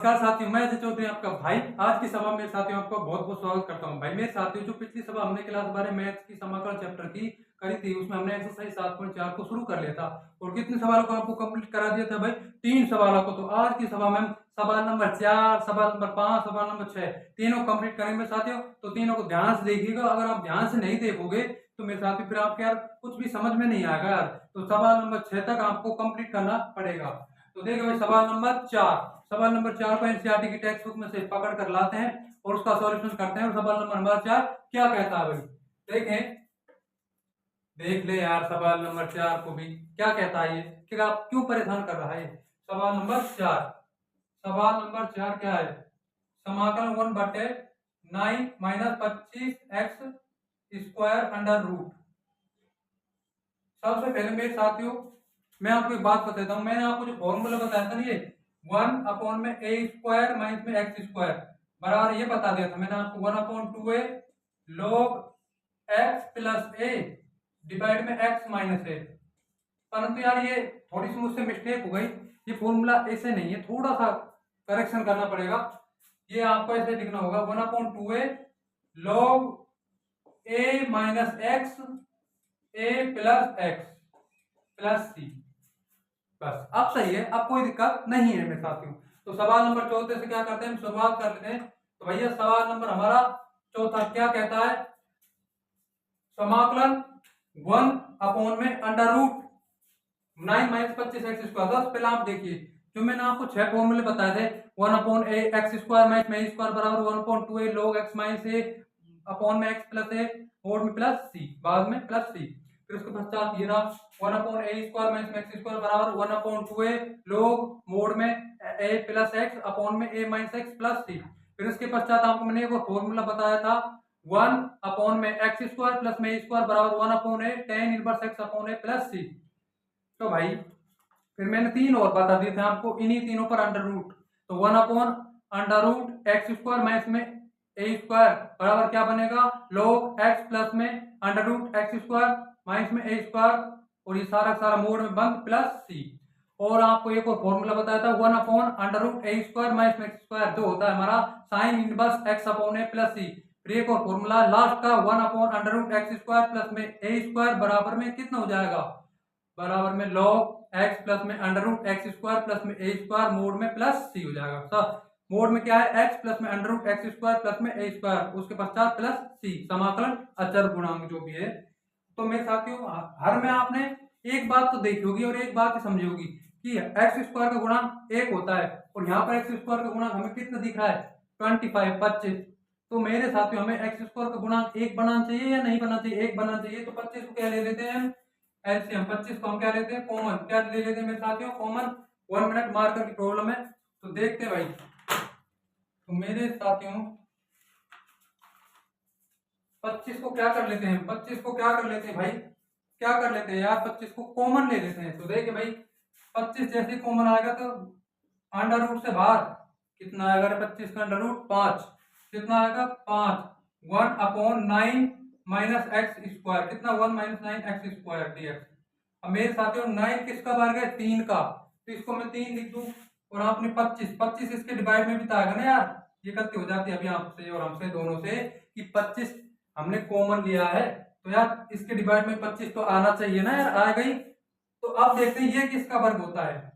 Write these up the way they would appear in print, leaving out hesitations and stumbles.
नमस्कार साथियों, मैं अजय चौधरी आपका भाई। आज की सभा में साथियों आपका बहुत बहुत स्वागत करता हूं। भाई मेरे साथियों, जो पिछली सभा हमने क्लास 12 मैथ्स की समाकलन चैप्टर की करी थी, उसमें हमने एक्सरसाइज 7.4 को शुरू कर लिया था और कितने सवालों को आपको कंप्लीट करा दिया था भाई? 3 सवालों को। तो आज की सभा में हम सवाल नंबर 4, सवाल नंबर 5, सवाल नंबर 6 तीनों कंप्लीट करेंगे साथियों। तो तीनों को ध्यान से देखिएगा। अगर आप ध्यान से नहीं देखोगे तो मेरे साथियों फिर आपके यार कुछ भी समझ में नहीं आएगा यार। तो सवाल नंबर 6 तक आपको कंप्लीट करना पड़ेगा। तो देखिए भाई, सवाल नंबर 4 को एनसीईआरटी की टेक्स्ट बुक में से पकड़ कर लाते हैं और उसका सॉल्यूशन करते हैं। और सवाल नंबर 4 क्या कहता है भाई? देखें, देख ले यार, सवाल नंबर 4 को भी क्या कहता है ये, कि आप क्यों परेशान कर रहा है। सवाल नंबर 4 क्या है? समाकलन 1/9 minus 25x square under root. सबसे पहले मेरे साथियों मैं आपको एक बात बताता हूँ। मैंने आपको जो फॉर्मूला बताया था ना, ये 1 में ए स्क्वायर माइनस में एक्स स्क्वायर बराबर ये बता दिया था मैंने आपको 1/2a log x प्लस ए डिवाइड में x माइनस ए। परंतु यार ये थोड़ी सी मुझसे मिस्टेक हो गई। ये फॉर्मूला ऐसे नहीं है, थोड़ा सा करेक्शन करना पड़ेगा। ये आपको ऐसे लिखना होगा 1/2a log a minus x a plus x plus c. बस अब सही है, अब कोई दिक्कत नहीं है मेरे साथियों। तो सवाल नंबर 14 से क्या करते हैं, हम शुरुआत कर लेते हैं। तो भैया सवाल नंबर हमारा चौथा क्या कहता है? समाकलन 1 में under root 9 minus 25x square. बस पहले आप देखिए, जो मैंने आपको 6 फॉर्मूले बताए थे, 1/a एक्स स्क्वायर माइनस में ए स्क्वायर बराबर 1/2a log x माइनस ए अपॉन में x प्लस ए मोड में प्लस सी, बाद में प्लस सी। फिर उसके पश्चात ये रहा 1/a स्क्वायर माइनस में x स्क्वायर बराबर 1/2a log मोड में a प्लस x अपॉन में a माइनस x प्लस सी। फिर उसके पश्चात आपको मैंने एक फॉर्मूला बताया था 1 में एक्स स्क्वायर प्लस में ए स्क्वायर बराबर 1/a tan inverse x upon a plus c. तो भाई फिर मैंने 3 और बता दिए थे आपको, इन्हीं तीनों पर अंडर रूट। तो 1/√x स्क्वायर माइनस में ए स्क्वायर बराबर क्या बनेगा? log x प्लस में under root x square minus में ए स्क्वायर और ये सारा सारा मोड में बंद प्लस सी। और आपको एक और फॉर्मूला बताया था 1/√a स्क्वायर माइनस में एक्स स्क्वायर, जो होता है हमारा साइन इनवर्स x अपॉन ए प्लस सी। फिर एक और फॉर्मूला लास्ट का 1/√x स्क्वायर प्लस में ए स्क्वायर बराबर में कितना हो जाएगा? बराबर में log x प्लस में under root x square plus में ए स्क्वायर मोड में प्लस सी हो जाएगा। सब मोड में क्या है? x प्लस में under root x square plus में ए स्क्वायर, उसके पश्चात प्लस सी, समाकलन अचर गुणांक जो भी है। तो मेरे साथियों हर में आपने एक बात तो देखी होगी और एक बात ही समझी होगी कि एक्स स्क्वायर का गुणांक 1 होता है और यहाँ पर एक्स स्क्वायर का गुणांक हमें कितना दिख रहा है? 25। तो मेरे साथियों हमें एक्स स्क्वायर का गुणांक 1 बनाना चाहिए या नहीं बनाना चाहिए? 1 बनाना चाहिए। तो 25 को क्या ले लेते हैं हम? एलसीएम। 25 को हम क्या लेते हैं? कॉमन। क्या ले लेते हैं मेरे साथियों? कॉमन। 1 मिनट मार्कर की प्रॉब्लम है, तो देखते हैं भाई। तो मेरे साथियों 25 को क्या कर लेते हैं? 25 को क्या कर लेते हैं भाई? क्या कर लेते हैं यार? 25 को कॉमन ले लेते हैं। तो देखिए भाई, 25 जैसे कॉमन आएगा तो अंडर रूट से बाहर कितना आएगा? 25 का अंडर रूट 5, कितना आएगा? 5। 1/9 माइनस एक्स स्क्वायर, कितना? 1 माइनस 9 एक्स स्क्वायर dx। अब मेरे साथियों 9 किसका वर्ग है? 3 का। तो इसको मैं 3 लिख दूं और आपने 25 इसके डिवाइड में भी तो आएगा ना यार। ये गलती हो जाती है अभी आपसे और हमसे दोनों से कि 25 हमने कॉमन लिया है तो यार इसके डिवाइड में 25 तो आना चाहिए ना यार, आ गई। तो अब देखते हैं ये किसका वर्ग होता है।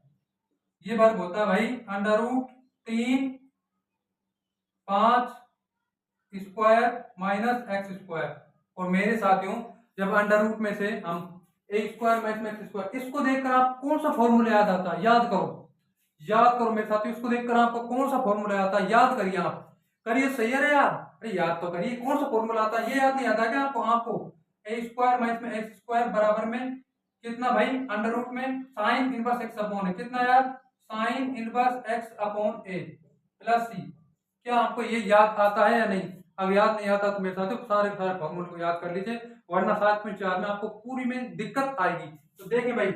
ये वर्ग होता है भाई under root 3 5 square minus X square. और मेरे साथियों जब अंडर रूट में से हम A square minus X square, इसको देखकर आप कौन सा फॉर्मूला याद आता है? याद करो मेरे साथियों, इसको देखकर आपको कौन सा फॉर्मूला आता है? याद करिए, आप करिए। सही है यार, अरे याद तो करिए, कौन सा फॉर्मूला आता है? ये याद नहीं आता क्या आपको? ए स्क्वायर माइनस में एक्स स्क्वायर बराबर में कितना भाई? अंडर रूट में साइन इनवर्स एक्स अपॉन ए, कितना यार? साइन इनवर्स एक्स अपॉन ए प्लस सी। क्या आपको ये याद आता है या नहीं? अब याद नहीं आता तो मेरे साथियों सारे सारे फॉर्मूले को याद कर लीजिए, वरना 7.4 में आपको पूरी में दिक्कत आएगी। तो देखिए भाई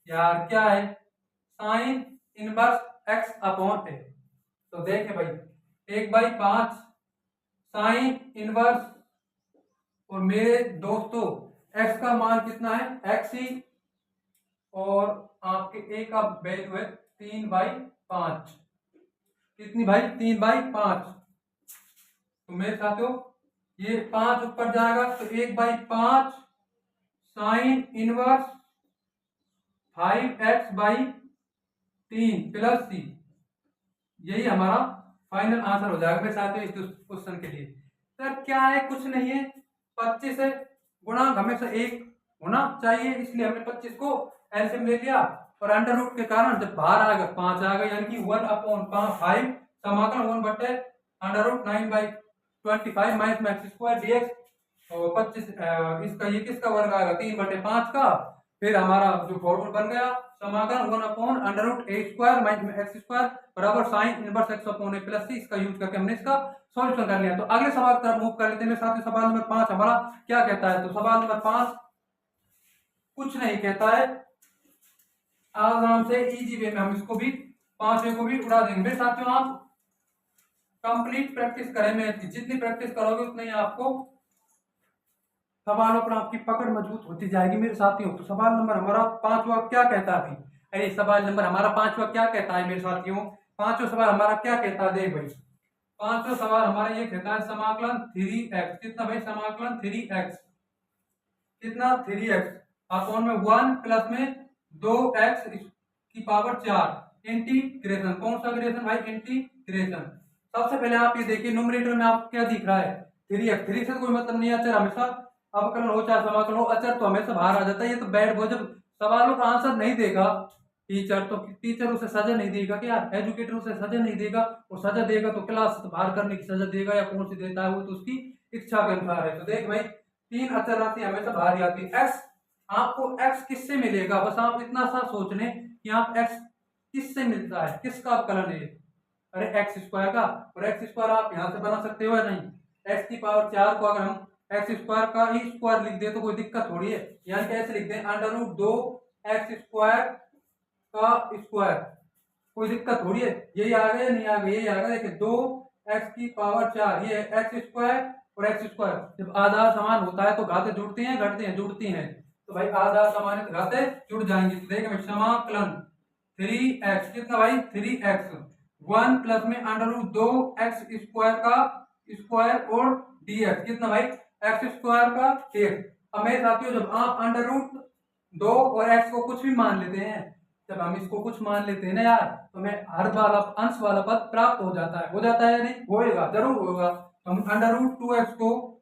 यार क्या है? Sine inverse x upon a. तो देखिए भाई 1/5 साइन इनवर्स, और मेरे दोस्तों x का मान कितना है? x ही, और आपके a का वैल्यू है 3/5, कितनी भाई 3/5। तो मेरे साथियों ये 5 ऊपर जाएगा तो 1/5 sine inverse 5x/3 plus c, यही हमारा फाइनल आंसर हो जाएगा मेरे साथियों इस क्वेश्चन के लिए। सर क्या है, कुछ नहीं है, 25 है, गुणांक हमेशा 1 होना चाहिए, इसलिए हमने 25 को एलसीएम ले लिया और अंडर रूट के कारण जब बाहर आएगा 5 आएगा, यानी कि 1/5 समाकलन 1/9/25 माइनस मैक्स स्क्वायर डीएक्स और 25 इसका ये किसका वर्ग आएगा 3/5 का। फिर हमारा जो फॉर्मूला बन गया समाकलन 1/√a² माइनस एक्स स्क्वायर बराबर sine inverse x upon a plus c, इसका यूज करके हमने इसका सॉल्यूशन कर लिया। तो अगले सवाल की तरफ मूव कर लेते हैं मेरे साथ। सवाल नंबर 5 हमारा क्या कहता है, तो सवाल नंबर 5 कुछ नहीं कहता है, आराम से इजी वे में हम इसको भी 5वें को भी उड़ा देंगे मेरे साथियों। आप कंप्लीट प्रैक्टिस करें, मैं जितनी प्रैक्टिस करोगे उतनी आपको सवालों पर आपकी पकड़ मजबूत होती जाएगी मेरे साथियों। तो सवाल नंबर हमारा 5वां क्या कहता है, अरे सवाल नंबर हमारा 5वां क्या कहता है मेरे साथियों, 5वां सवाल हमारा क्या कहता है, देख भाई 5वां सवाल हमारा ये कहता है समाकलन 3x, कितना भाई समाकलन 3x, कितना 3x अपॉन में 1 प्लस में 2x की पावर 4 इंटीग्रेशन, कौन सा ग्रेशन भाई इंटीग्रेशन। सबसे पहले आप ये देखिए न्यूमरेटर में आप क्या दिख रहा है 3x, 3 से कोई मतलब नहीं है, अचर हमेशा अवकलन हो चाहे समाकलन हो, अचर तो हमेशा बाहर आ जाता है। ये तो बैड वो जब सवालों का आंसर नहीं देगा टीचर, तो टीचर उसे सजा नहीं देगा क्या, एजुकेटर उसे सजा नहीं देगा, वो सजा देगा तो क्लास से बाहर करने की सजा देगा या कौन सी देता है वो तो उसकी इच्छा के अनुसार है। तो देख भाई 3 अचर राशि हमेशा बाहर ही आती है। एक्स आपको x किससे मिलेगा, बस आप इतना सा सोच लें कि आप x किससे मिलता है, किसका अवकलन है, अरे एक्स स्क्वायर का, और एक्स स्क्वायर आप यहां से बना सकते हो या नहीं, एक्स की पावर 4 को अगर हम एक्स स्क्वायर का ही स्क्वायर लिख दे तो कोई दिक्कत थोड़ी है, यानी कि ऐसे लिख दें √2 एक्स स्क्वायर का स्क्वायर, कोई दिक्कत थोड़ी है, यही आ गया नहीं आ गया, यही आ गया। देखिए 2 एक्स की पावर 4 ये एक्स स्क्वायर और एक्स स्क्वायर, जब आधार समान होता है तो घातें जुड़ती हैं घटती हैं, जुड़ती हैं, तो भाई आधार समान है तो घातें जुड़ जाएंगी। तो देखिए समाकलन 3x, कितना भाई 3x 1 प्लस में √2 एक्स स्क्वायर का स्क्वायर और dx, कितना भाई एक्स स्क्वायर का dx। अब मेरे साथियों जब आप √2 और x को कुछ भी मान लेते हैं, जब हम इसको कुछ मान लेते हैं ना यार, तो हमें हर वाला अंश वाला पद प्राप्त हो जाता है, हो जाता है या नहीं, होएगा जरूर होगा। तो हम √2x को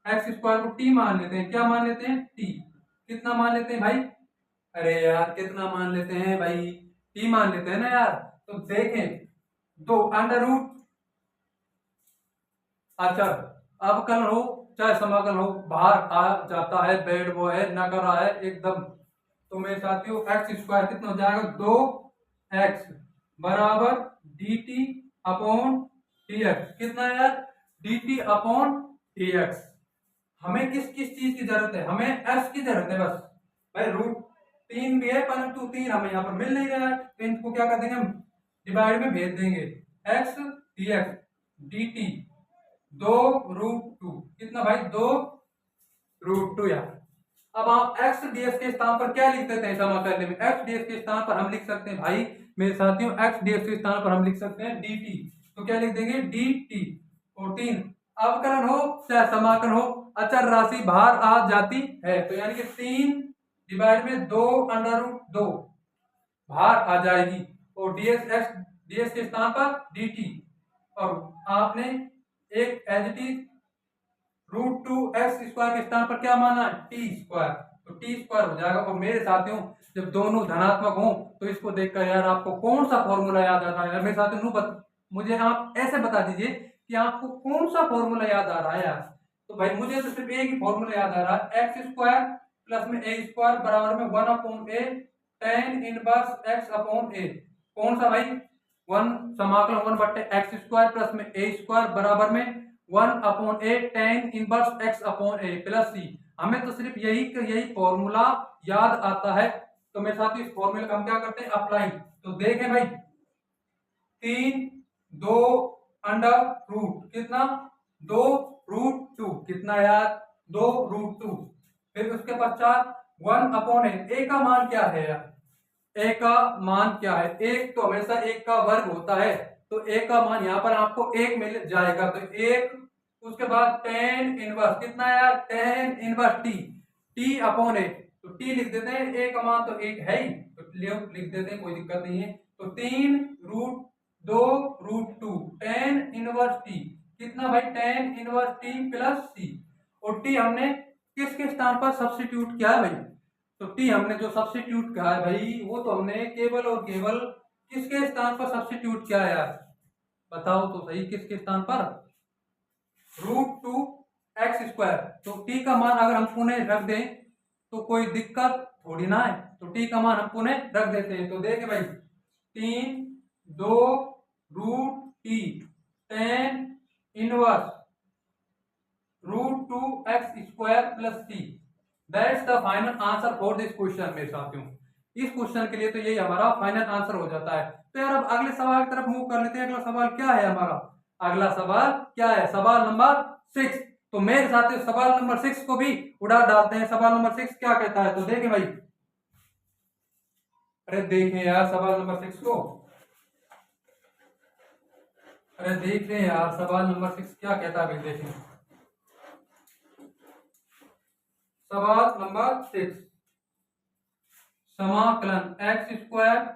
एक्स स्क्वायर को t मान लेते हैं, क्या मान लेते हैं t, कितना मान लेते हैं भाई, अरे यार कितना मान लेते हैं भाई, t मान लेते हैं ना यार। तो देखें दो √ अच्छा अवकलन हो चाहे समाकलन हो बाहर आ जाता है, बेड वो है न कर रहा है एकदम। तो मेरे साथियों एक्स स्क्वायर कितना हो जाएगा 2x बराबर dt अपॉन dx, कितना है यार dt अपॉन dx। हमें किस किस चीज की जरूरत है, हमें s की जरूरत है बस भाई, √3 भी है परंतु 3 हमें यहाँ पर मिल नहीं रहा है, तो इनको क्या कर देंगे हम डिवाइड में भेज देंगे, x dx dt 2√2, कितना भाई 2√2 यार। अब आप x ds के स्थान पर क्या लिख देते हैं समाकलन में, x ds के स्थान पर हम लिख सकते हैं भाई मेरे साथियों x ds के स्थान पर हम लिख सकते हैं dt, तो क्या लिख देंगे dt। और 3 अवकलन हो चाहे समाकलन हो अचर राशि बाहर आ जाती है, तो यानी कि 3 डिवाइड में 2√2 बाहर आ जाएगी और ds के स्थान पर dt, और आपने एक as it is √2 X square के स्थान पर क्या माना टी स्क्वायर, तो टी स्क्वायर हो जाएगा। और मेरे साथियों जब दोनों धनात्मक हो तो इसको देखकर यार आपको कौन सा फॉर्मूला याद आ रहा है मेरे साथियों, मुझे आप ऐसे बता दीजिए कि आपको कौन सा फॉर्मूला याद आ रहा है यार। तो भाई मुझे तो सिर्फ एक ही फॉर्मूला याद आ रहा है, एक्स स्क्वायर प्लस में ए स्क्वायर बराबर में 1/a tan inverse x upon a, कौन सा भाई 1 समाकलन 1/x स्क्वायर प्लस में a स्क्वायर बराबर में 1/a tan inverse x upon a plus c। हमें तो सिर्फ यही फॉर्मूला याद आता है, तो मेरे साथ इस फॉर्मूले का हम क्या करते हैं अप्लाई। तो देखें भाई 3 2 अंडर रूट कितना 2√2, कितना यार 2√2, फिर उसके पश्चात 1/a, a का मान क्या है यार, a का मान क्या है, एक तो हमेशा 1 का वर्ग होता है, तो एक का मान यहाँ पर आपको एक मिल जाएगा, तो एक, उसके बाद टेन इनवर्स कितना यार, tan inverse t, t upon a, तो टी लिख देते हैं, ए का मान तो एक है ही, तो लिख देते हैं, कोई दिक्कत नहीं है। तो 3√2 टेन इनवर्स टी कितना भाई, टेन इनवर्स टी प्लस सी, और टी हमने किसके स्थान पर सब्स्टिट्यूट किया है भाई, तो टी हमने जो सब्स्टिट्यूट किया है भाई, वो तो हमने केवल और केवल किसके स्थान पर सब्स्टिट्यूट किया है यार, बताओ तो सही, किसके स्थान पर, √2x²। तो टी का मान अगर हम पुनः रख दें तो कोई दिक्कत थोड़ी ना है, तो टी का मान हम पुनः रख देते हैं। तो देखे भाई 3 2 √t tan inverse √2x² plus C, that's the final answer for this question. मेरे साथियों इस क्वेश्चन के लिए तो यही हमारा फाइनल आंसर हो जाता है। तो यार अब अगले सवाल की तरफ मूव कर लेते हैं। अगला सवाल क्या है हमारा, अगला सवाल क्या है, सवाल नंबर 6। तो मेरे साथियों सवाल नंबर 6 को भी उड़ा डालते हैं। सवाल नंबर 6 क्या कहता है, तो देखें भाई, अरे देखें यार सवाल नंबर 6 को, अरे देख लें यार सवाल नंबर 6 क्या कहता है भाई, देखें सवाल नंबर 6, समाकलन x²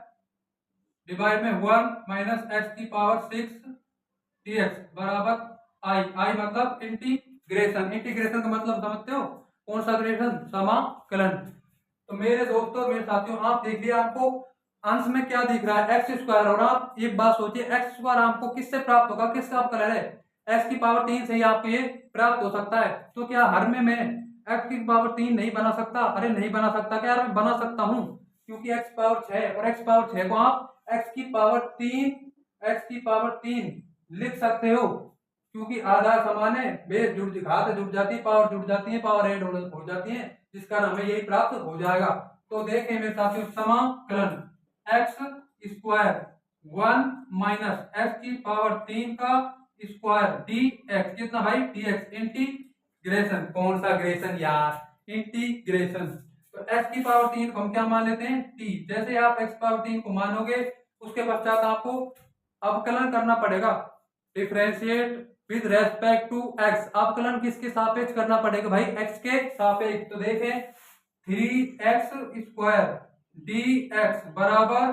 डिवाइड में 1 माइनस x⁻6 dx बराबर आई मतलब इंटीग्रेशन। इंटीग्रेशन का मतलब समझते हो, कौन सा ग्रेशन, समाकलन। तो मेरे दोस्तों मेरे साथियों आप देख लिया, आपको अंश में क्या दिख रहा है, x², और आप एक बात सोचिए, x² आपको किससे प्राप्त होगा, किसका आपका है, x⁻3 से ही आपको ये प्राप्त हो सकता है। तो क्या हर में मैं x⁻3 नहीं बना सकता, अरे नहीं बना सकता क्या यार, मैं बना सकता हूँ, क्योंकि x⁻6 और x⁻6 को आप x⁻3 लिख सकते हो, क्योंकि आधार समान है, बेस घात जुड़ जाती है, पावर जुड़ जाती है, पावर ऐड हो जाती है, जिस कारण हमें यही प्राप्त हो जाएगा। तो देखें मेरे साथियों, समाकलन x² 1 माइनस x⁻3 का स्क्वायर dx कितना भाई, dx इंटीग्रेशन, कौन सा ग्रेशन यार, इंटीग्रेशन। तो x⁻3 को हम क्या मान लेते हैं, t। जैसे आप x⁻3 को मानोगे उसके पश्चात आपको अवकलन करना पड़ेगा, differentiate with respect to x। अवकलन किसके सापेक्ष करना पड़ेगा भाई, x के सापेक्ष। तो देखें 3x² dx बराबर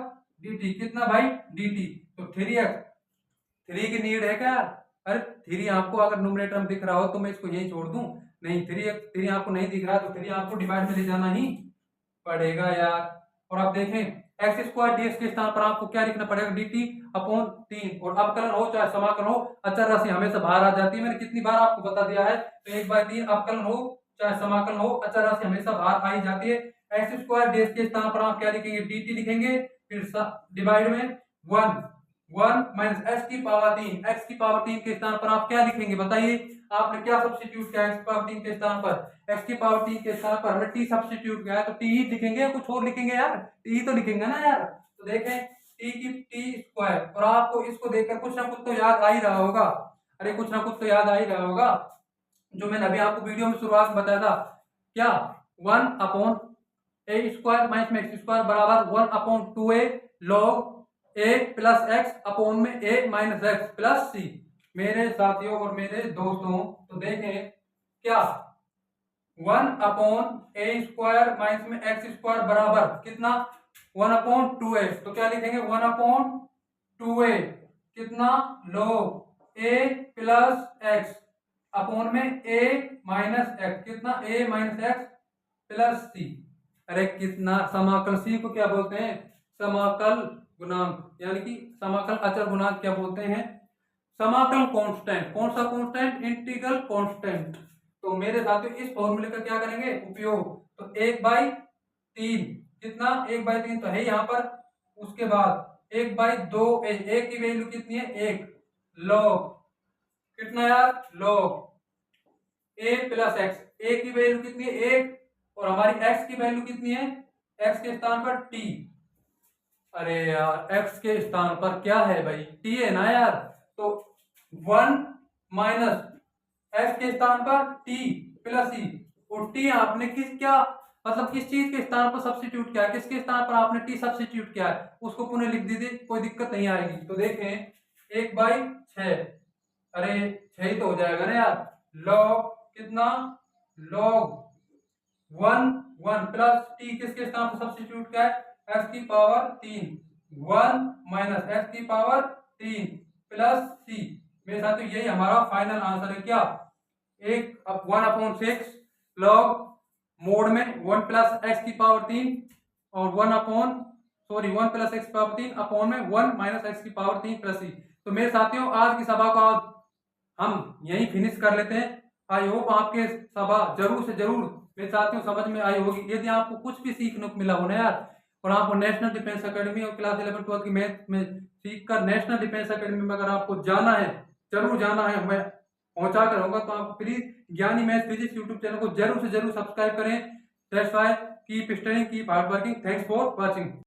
dt कितना भाई, dt। तो 3x, 3 की नीड है क्या, अरे 3 आपको अगर न्यूमरेटर में दिख रहा हो तो मैं इसको यही छोड़ दूं, नहीं 3 आपको नहीं दिख रहा तो 3 आपको डिवाइड में ले जाना ही पड़ेगा यार। और आप देखें x² dx के स्थान पर आपको क्या लिखना पड़ेगा, dt/3। और अवकलन हो चाहे समाकलन हो, अचर राशि हमेशा बाहर आ जाती है, मैंने कितनी बार आपको बता दिया है। तो 1/3 अवकलन हो चाहे समाकलन हो, अचर राशि हमेशा बाहर आई जाती है। x² dx के स्थान पर आप क्या लिखेंगे, dt लिखेंगे, फिर डिवाइड में 1 माइनस x⁻3 के स्थान पर आप क्या लिखेंगे, बताइए आपने क्या सब्स्टिट्यूट किया x⁻3 के स्थान पर, x⁻3 के स्थान पर हमने t सब्स्टिट्यूट किया है, तो t ही लिखेंगे, कुछ और लिखेंगे यार, t ही तो लिखेंगे ना यार। तो देखें t², और आपको इसको देखकर कुछ ना कुछ तो याद आ ही रहा होगा, अरे कुछ ना कुछ तो याद आ ही रहा होगा, जो मैंने अभी आपको वीडियो में शुरुआत में बताया था, क्या 1/a² माइनस x² बराबर 1/2a log a plus x upon में a माइनस एक्स प्लस सी। मेरे साथियों और मेरे दोस्तों तो देखें क्या 1/a² माइनस में x² बराबर कितना 1/2a। तो क्या लिखेंगे 1/2a कितना log a plus x upon में a माइनस एक्स कितना a माइनस एक्स प्लस सी। अरे कितना समाकल, सी को क्या बोलते हैं, समाकल गुणांक, यानी कि समाकल अचर गुणांक क्या बोलते हैं, समाकल कांस्टेंट। कौन सा कांस्टेंट, इंटीग्रल कांस्टेंट। तो मेरे साथियों इस फॉर्मूले का क्या करेंगे उपयोग, तो 1/3 कितना 1/3 तो है यहाँ पर, उसके बाद 1/2 a की वैल्यू कितनी है 1 log कितना यार log a plus x, a की वैल्यू कितनी है 1 और हमारी x की वैल्यू कितनी है, x के स्थान पर t। अरे यार x के स्थान पर क्या है भाई, t है ना यार, तो 1 माइनस x के स्थान पर t प्लस e, और t आपने क्या मतलब किस चीज के स्थान पर सब्स्टिट्यूट किया है, किसके स्थान पर आपने t सब्स्टिट्यूट किया है, उसको पुनः लिख दीजिए, कोई दिक्कत नहीं आएगी। तो देखें 1/6। अरे 6 ही तो हो जाएगा ना यार। लॉग कितना, लॉग 1 प्लस टी किसके स्थान पर सब्स्टिट्यूट किया है, एक्स की पावर 3, 1 माइनस एक्स की पावर 3 प्लस सी। मेरे साथियों यही हमारा फाइनल आंसर है क्या, 1/6 लॉग मोड में 1 प्लस एक्स की पावर 3 और 1 प्लस एक्स की पावर 3 अपॉन में 1 माइनस एक्स की पावर 3 प्लस सी। तो मेरे साथियों आज की सभा को हम यही फिनिश कर लेते हैं। आई होप आपके सभा जरूर से जरूर मेरे साथियों समझ में आई होगी। यदि आपको कुछ भी सीखने को मिला हो ना यार, और आपको नेशनल डिफेंस एकेडमी और क्लास 11-12 की मैथ में सीखकर नेशनल डिफेंस एकेडमी में अगर आपको जाना है, जरूर जाना है, मैं पहुंचा कर होगा, तो आप प्लीज ज्ञानी मैथ फिजिक्स यूट्यूब चैनल को जरूर से जरूर सब्सक्राइब करें। That's why keep studying, keep hard working. Thanks for watching.